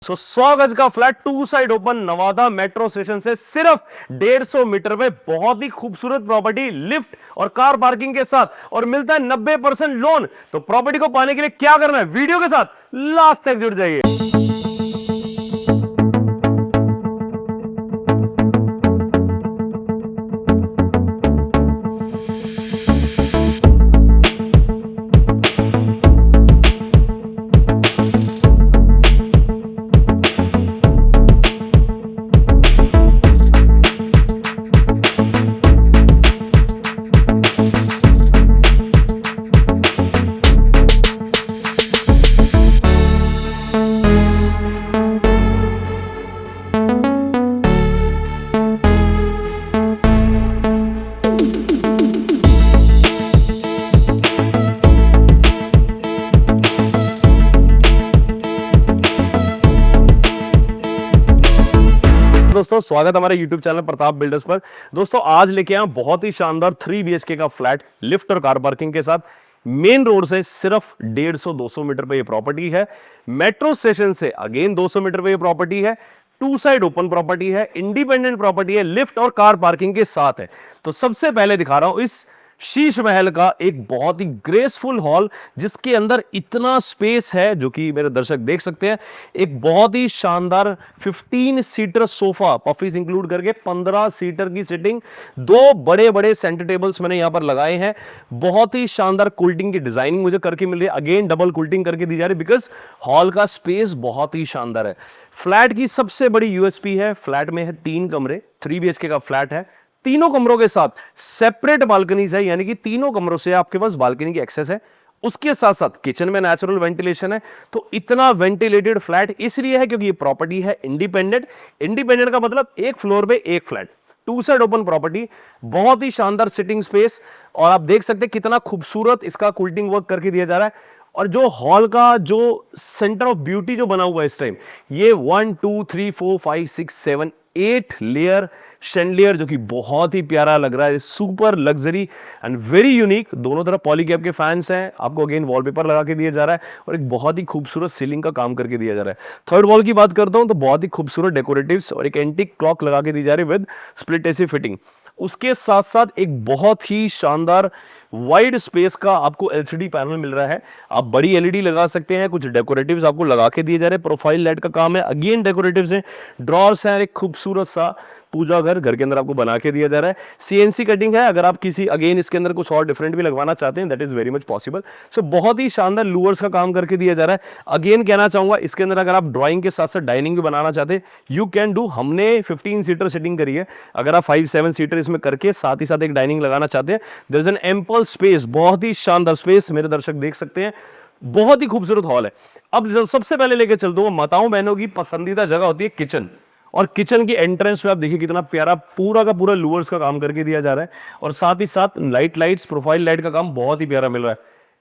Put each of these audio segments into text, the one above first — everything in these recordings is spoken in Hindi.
100 गज का flat 2 side open Nawada metro station से सिर्फ 150 मीटर में, बहुत ही खूबसूरत प्रॉपर्टी, लिफ्ट और कार पार्किंग के साथ, और मिलता है 90% लोन। तो प्रॉपर्टी को पाने के लिए क्या करना है, वीडियो के साथ लास्ट तक जुड़ जाइए। दोस्तों स्वागत हमारे YouTube चैनल प्रताप बिल्डर्स पर। दोस्तों आज लेके आए बहुत ही शानदार 3 BHK का फ्लैट, लिफ्ट और कार पार्किंग के साथ, मेन रोड से सिर्फ 150-200 मीटर पे ये प्रॉपर्टी है। मेट्रो स्टेशन से अगेन 200 मीटर पे ये प्रॉपर्टी है। 2 साइड ओपन प्रॉपर्टी है, इंडिपेंडेंट प्रॉपर्टी है, लिफ्ट और कार पार्किंग के साथ है। तो सबसे पहले दिखा रहा हूं इस शीश महल का एक बहुत ही ग्रेसफुल हॉल, जिसके अंदर इतना स्पेस है जो कि मेरे दर्शक देख सकते हैं। एक बहुत ही शानदार 15 सीटर सोफा, पफीज इंक्लूड करके 15 सीटर की सिटिंग, 2 बड़े बड़े सेंटर टेबल्स मैंने यहां पर लगाए हैं। बहुत ही शानदार कुल्टिंग की डिजाइनिंग मुझे करके मिल रही है, अगेन डबल कुल्टिंग करके दी जा रही है बिकॉज हॉल का स्पेस बहुत ही शानदार है। फ्लैट की सबसे बड़ी यूएसपी है, फ्लैट में है 3 कमरे, 3 BHK का फ्लैट है। तीनों कमरों के साथ सेपरेट बालकनीज है, यानी कि तीनों कमरों से आपके पास बालकनी की एक्सेस है। उसके साथ साथ किचन में नेचुरल वेंटिलेशन है। तो इतना वेंटिलेटेड फ्लैट इसलिए है क्योंकि ये प्रॉपर्टी है इंडिपेंडेंट। इंडिपेंडेंट का मतलब एक फ्लोर पे एक फ्लैट, 2 साइड ओपन प्रॉपर्टी, बहुत ही शानदार सिटिंग स्पेस, और आप देख सकते हैं कितना खूबसूरत इसका कुल्टिंग वर्क करके दिया जा रहा है। और जो हॉल का जो सेंटर ऑफ ब्यूटी जो बना हुआ है इस टाइम, ये 1 2 3 4 5 6 7 8 लेयर शैंडलियर, जो कि बहुत ही प्यारा लग रहा है, super luxury and very unique. दोनों तरफ पॉलीकैप के फैंस हैं, आपको अगेन वॉलपेपर लगा के दिया जा रहा है, और एक बहुत ही खूबसूरत सीलिंग का काम करके दिया जा रहा है। थर्ड वॉल की बात करता हूं तो बहुत ही खूबसूरत डेकोरेटिव्स और एक एंटीक क्लॉक लगा के दी जा रही है विद स्प्लिट एसी फिटिंग। उसके साथ साथ एक बहुत ही शानदार वाइड स्पेस का आपको एलसीडी पैनल मिल रहा है। आप बड़ी एलईडी लगा सकते हैं, कुछ डेकोरेटिव्स आपको लगा के दिए जा रहे हैं, प्रोफाइल लाइट का काम है, अगेन डेकोरेटिव्स हैं, ड्रॉर्स हैं, एक खूबसूरत सा पूजा घर के अंदर आपको बना के दिया जा रहा है। सीएनसी कटिंग है, अगर आप किसी अगेन इसके अंदर कुछ और डिफरेंट भी लगवाना चाहते हैं that is very much possible. So बहुत ही शानदार लूवर्स का काम करके दिया जा रहा है। अगेन कहना चाहूंगा इसके अंदर अगर आप ड्राइंग के साथ साथ डाइनिंग भी बनाना चाहते हैं यू कैन डू। हमने 15 सीटर सिटिंग करी है, अगर आप 5-7 सीटर इसमें करके साथ ही साथ एक डाइनिंग लगाना चाहते हैं, there is an ample space, बहुत ही शानदार स्पेस मेरे दर्शक देख सकते हैं। बहुत ही खूबसूरत हॉल है। अब सबसे पहले लेके चलता हूं, माताओं बहनों की पसंदीदा जगह होती है किचन, और किचन की एंट्रेंस पे आप देखिए कितना प्यारा पूरा का पूरा लूवर्स का काम करके दिया जा रहा है, और साथ ही साथ लाइट्स प्रोफाइल लाइट का काम बहुत ही प्यारा मिल रहा है।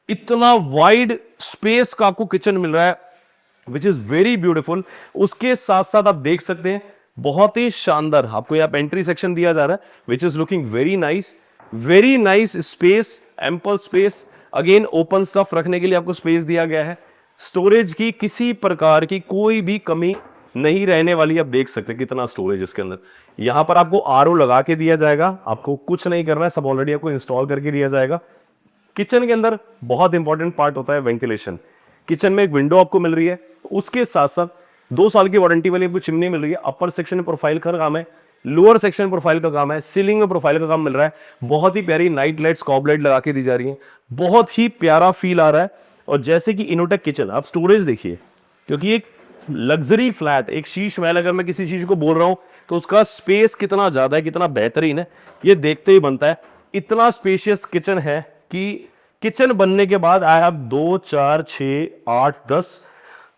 इतना वाइड स्पेस का आपको किचन मिल रहा है विच इज वेरी ब्यूटीफुल। उसके साथ साथ आप देख सकते हैं बहुत ही शानदार आपको यहाँ पेंट्री सेक्शन दिया जा रहा है which is looking very nice space, ample space, again open stuff रखने के लिए आपको स्पेस दिया गया है। स्टोरेज की किसी प्रकार की कोई भी कमी नहीं रहने वाली। आप देख सकते हैं कितना स्टोरेज इसके अंदर। यहां पर आपको आरओ लगा के दिया जाएगा, आपको कुछ नहीं करना है, सब ऑलरेडी आपको इंस्टॉल करके दिया जाएगा। किचन के अंदर बहुत इंपॉर्टेंट पार्ट होता है वेंटिलेशन। किचन में एक विंडो आपको मिल रही है, उसके साथ साथ 2 साल की वारंटी वाली आपको चिमनी मिल रही है। अपर सेक्शन में प्रोफाइल का काम है, लोअर सेक्शन में प्रोफाइल का काम है, सीलिंग में प्रोफाइल का काम मिल रहा है। बहुत ही प्यारी नाइट लाइट्स कॉब लाइट लगा के दी जा रही है, बहुत ही प्यारा फील आ रहा है। और जैसे कि इनोटेक किचन, आप स्टोरेज देखिए, क्योंकि एक लग्जरी फ्लैट, एक शीश महल अगर मैं किसी चीज को बोल रहा हूं तो उसका स्पेस कितना ज्यादा है, कितना बेहतरीन है, ये देखते ही बनता है। इतना स्पेशियस किचन है कि किचन बनने के बाद आई हैव 2 4 6 8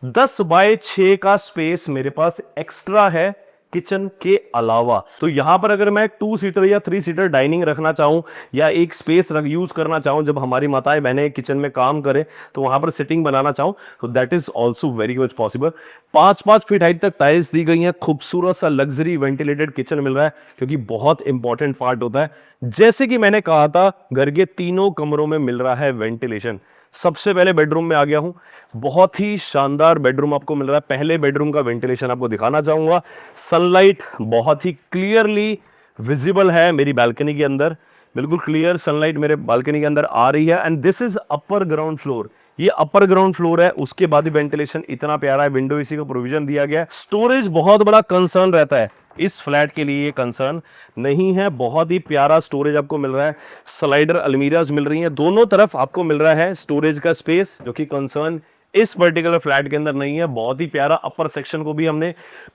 10 बाय 6 का स्पेस मेरे पास एक्स्ट्रा है किचन के अलावा। तो यहां पर अगर मैं 2 सीटर या 3 सीटर डाइनिंग रखना चाहूं या एक स्पेस यूज करना चाहूं, जब हमारी माताएं बहनें किचन में काम करें तो वहां पर सिटिंग बनाना चाहूं तो that is also very much possible. 5-5 feet height तक टाइल्स दी गई हैं, खूबसूरत सा लग्जरी वेंटिलेटेड किचन मिल रहा है, क्योंकि बहुत इंपॉर्टेंट पार्ट होता है। जैसे कि मैंने कहा था, घर के तीनों कमरों में मिल रहा है वेंटिलेशन। सबसे पहले बेडरूम में आ गया हूं। बहुत ही शानदार बेडरूम आपको मिल रहा है। पहले बेडरूम का वेंटिलेशन आपको दिखाना चाहूंगा। सनलाइट बहुत ही क्लियरली विजिबल है मेरी बालकनी के अंदर, बिल्कुल क्लियर सनलाइट मेरे बालकनी के अंदर आ रही है। And this is upper ground floor, ये अपर ग्राउंड फ्लोर है, उसके बाद ही वेंटिलेशन इतना प्यारा है, विंडो एसी का प्रोविजन दिया गया है। स्टोरेज बहुत बड़ा कंसर्न रहता है, इस फ्लैट के लिए ये कंसर्न नहीं है। बहुत ही प्यारा स्टोरेज आपको मिल रहा है, स्लाइडर अलमीराज मिल रही हैं, दोनों तरफ आपको मिल रहा है स्टोरेज का स्पेस, जो कि कंसर्न इस पर्टिकुलर फ्लैट के अंदर नहीं है। बहुत ही प्यारा अपर सेक्शन को भी हमने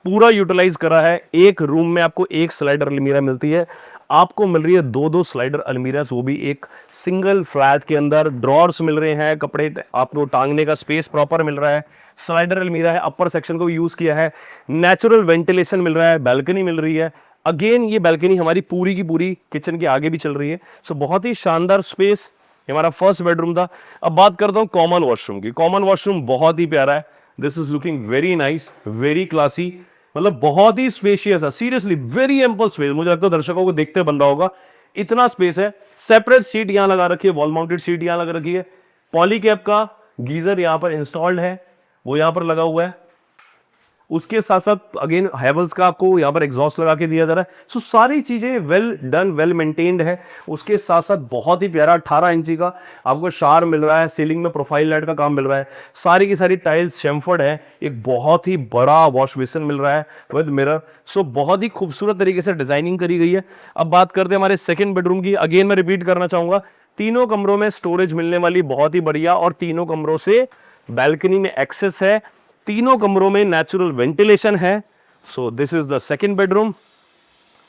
पूरा यूटिलाइज करा है। एक रूम में आपको एक स्लाइडर अलमीरा मिलती है, आपको मिल रही है दो दो स्लाइडर अलमीराज, वो भी एक सिंगल फ्लैट के अंदर। ड्रॉर्स मिल रहे हैं, कपड़े आपको टांगने का स्पेस प्रॉपर मिल रहा है, स्लाइडर अलमीरा है, अपर सेक्शन को भी यूज किया है, नेचुरल वेंटिलेशन मिल रहा है, बैल्कनी मिल रही है। अगेन ये बैल्कनी हमारी पूरी की पूरी किचन के आगे भी चल रही है। सो बहुत ही शानदार स्पेस, ये हमारा फर्स्ट बेडरूम था। अब बात करता हूं कॉमन वॉशरूम की। कॉमन वॉशरूम बहुत ही प्यारा है, this is looking very nice, very classy, मतलब बहुत ही स्पेशियस है, सीरियसली वेरी एम्पल स्पेस। मुझे लगता है दर्शकों को देखते बन रहा होगा, इतना स्पेस है। सेपरेट सीट यहां लगा रखी है, वॉल माउंटेड सीट यहां लगा रखी है। पॉलीकैब का गीजर यहां पर इंस्टॉल्ड है, वो यहां पर लगा हुआ है। उसके साथ साथ अगेन हैवल्स का आपको यहाँ पर एग्जॉस्ट लगा के दिया जा रहा है। सो सारी चीजें वेल डन, वेल मेंटेन्ड है। उसके साथ साथ बहुत ही प्यारा 18 इंची का आपको शार मिल रहा है, सीलिंग में प्रोफाइल लाइट का काम मिल रहा है, सारी की सारी टाइल्स शेम्फर्ड है। एक बहुत ही बड़ा वॉश बेसिन मिल रहा है विद मिरर। सो बहुत ही खूबसूरत तरीके से डिजाइनिंग करी गई है। अब बात करते हैं हमारे सेकेंड बेडरूम की। अगेन मैं रिपीट करना चाहूंगा, तीनों कमरों में स्टोरेज मिलने वाली, बहुत ही बढ़िया, और तीनों कमरों से बैल्कनी में एक्सेस है, तीनों कमरों में नेचुरल वेंटिलेशन है। So this is the second bedroom.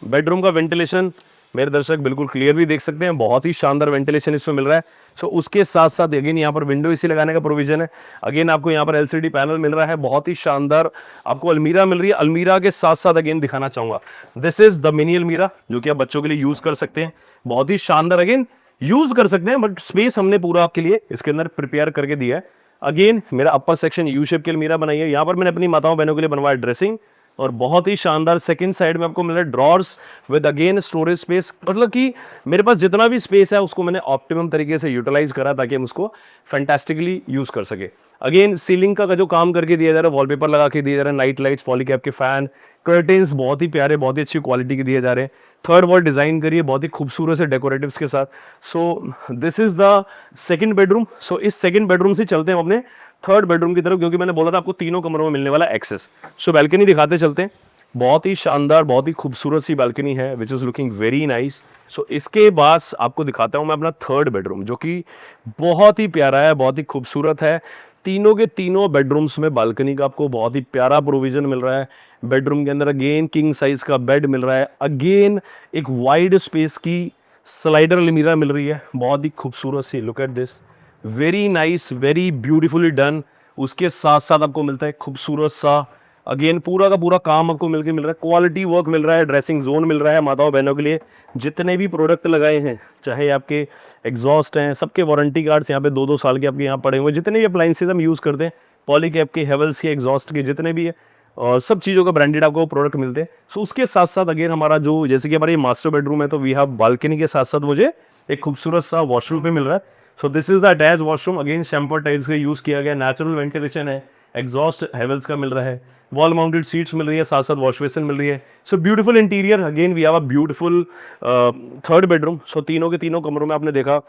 Bedroom का वेंटिलेशन मेरे दर्शक बिल्कुल क्लियर भी देख सकते हैं, बहुत ही शानदार वेंटिलेशन इसमें मिल रहा है। सो उसके साथ साथ अगेन यहाँ पर विंडो एसी लगाने का प्रोविजन है। अगेन आपको यहाँ पर एलसीडी पैनल मिल रहा है, बहुत ही शानदार आपको अलमीरा मिल रही है। अलमीरा के साथ साथ अगेन दिखाना चाहूंगा, दिस इज द मिनी अलमीरा, जो कि आप बच्चों के लिए यूज कर सकते हैं। बहुत ही शानदार, अगेन यूज कर सकते हैं, बट स्पेस हमने पूरा आपके लिए इसके अंदर प्रिपेयर करके दिया है। अगेन मेरा अपर सेक्शन यू शेप की अलमीरा बनाई है, यहाँ पर मैंने अपनी माताओं बहनों के लिए बनवाया ड्रेसिंग, और बहुत ही शानदार सेकंड साइड में आपको मिल रहा है drawers with again storage space. मतलब कि मेरे पास जितना भी स्पेस है उसको मैंने ऑप्टिमम तरीके से यूटिलाइज करा ताकि हम उसको फैंटास्टिकली यूज कर सके। अगेन सीलिंग का जो काम करके दिया जा रहा है, वॉलपेपर लगा के दिया जा रहा है, नाइट लाइट्स, पॉलीकैब के फैन, कर्टेन्स बहुत ही प्यारे, बहुत ही अच्छी क्वालिटी के दिए जा रहे हैं। थर्ड वॉल डिजाइन करिए बहुत ही खूबसूरत से डेकोरेटिव्स के साथ। So this is the second bedroom. So इस सेकंड बेडरूम से चलते हैं अपने थर्ड बेडरूम की तरफ, क्योंकि मैंने बोला था आपको तीनों कमरों में मिलने वाला एक्सेस। सो बैल्कनी दिखाते चलते हैं। बहुत ही शानदार, बहुत ही खूबसूरत सी बालकनी है, which is looking very nice. So इसके बाद आपको दिखाता हूं मैं अपना थर्ड बेडरूम, जो कि बहुत ही प्यारा है, बहुत ही खूबसूरत है। तीनों के तीनों बेडरूम्स में बालकनी का आपको बहुत ही प्यारा प्रोविजन मिल रहा है। बेडरूम के अंदर अगेन किंग साइज का बेड मिल रहा है, अगेन एक वाइड स्पेस की स्लाइडर अलमीरा मिल रही है, बहुत ही खूबसूरत सी। Look at this, very nice, very beautifully done. उसके साथ साथ आपको मिलता है खूबसूरत सा, अगेन पूरा का पूरा काम आपको मिल रहा है, क्वालिटी वर्क मिल रहा है, ड्रेसिंग जोन मिल रहा है माताओं बहनों के लिए। जितने भी प्रोडक्ट लगाए हैं, चाहे आपके एग्जॉस्ट हैं, सबके वारंटी कार्ड्स यहाँ पे 2-2 साल के आपके यहाँ पड़े हुए हैं। जितने भी अप्लाइंसेज हम यूज़ करते हैं, पॉलीकैब के, हेवल्स के, एग्जॉस्ट के, जितने भी है, और सब चीज़ों का ब्रांडेड आपको प्रोडक्ट मिलते हैं। सो उसके साथ साथ अगेन हमारा जो, जैसे कि हमारा ये मास्टर बेडरूम है, तो वी हैव बालकनी के साथ साथ मुझे एक खूबसूरत सा वॉशरूम पे मिल रहा है। So this is the attach washroom, again शैम्पर टाइल्स का यूज़ किया गया, नेचुरल वेंटिलेशन है, एग्जॉस्ट हेवल्स का मिल रहा है, वॉल माउंटेड सीट्स मिल रही है, साथ साथ वॉश बेसिन मिल रही है। So beautiful interior, again we have a beautiful third bedroom. So तीनों के तीनों कमरों में आपने देखा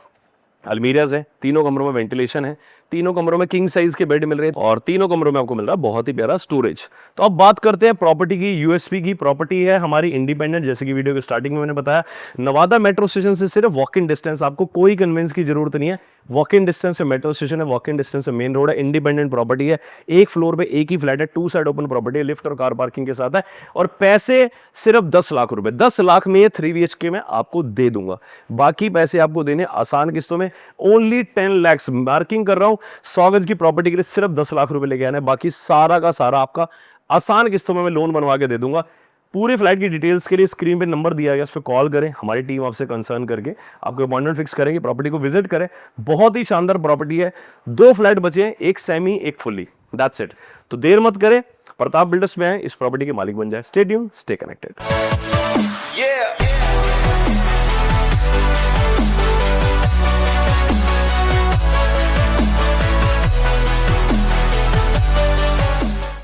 अलमीराज है, तीनों कमरों में वेंटिलेशन है, तीनों कमरों में किंग साइज के बेड मिल रहे हैं, और तीनों कमरों में आपको मिल रहा है बहुत ही प्यारा स्टोरेज। तो अब बात करते हैं प्रॉपर्टी की, यूएसपी की। प्रॉपर्टी है हमारी इंडिपेंडेंट, जैसे कि वीडियो के स्टार्टिंग में मैंने बताया, नवादा मेट्रो स्टेशन से सिर्फ वॉक इन डिस्टेंस, आपको कोई कन्वेंस की जरूरत नहीं है। वॉक इन डिस्टेंस से मेट्रो स्टेशन है, वॉक इन डिस्टेंस से मेन रोड है, इंडिपेंडेंट प्रॉपर्टी है, एक फ्लोर पे एक ही फ्लैट है, 2 साइड ओपन प्रॉपर्टी है, लिफ्ट और कार पार्किंग के साथ है, और पैसे सिर्फ 10 लाख रुपए, 10 लाख में ये 3 BHK में आपको दे दूंगा। बाकी पैसे आपको देने आसान किस्तों में, ओनली 10 lakhs, मार्किंग कर रहा हूं, 100 गज की प्रॉपर्टी के लिए सिर्फ 10 लाख रुपए लेके आना है, बाकी सारा का सारा आपका आसान किस्तों में मैं लोन बनवा के दे दूंगा। पूरे फ्लैट की डिटेल्स के लिए स्क्रीन पे नंबर दिया गया, उस पर कॉल करें, हमारी टीम आपसे कंसर्न करके आपको अपॉइंटमेंट फिक्स करेंगे, प्रॉपर्टी को विजिट करें। बहुत ही शानदार प्रॉपर्टी है, 2 फ्लैट बचे हैं, एक सेमी एक फुल्ली, दैट्स इट। तो देर मत करें, प्रताप बिल्डर्स में आए, इस प्रॉपर्टी के मालिक बन जाए। Stay tuned, stay connected.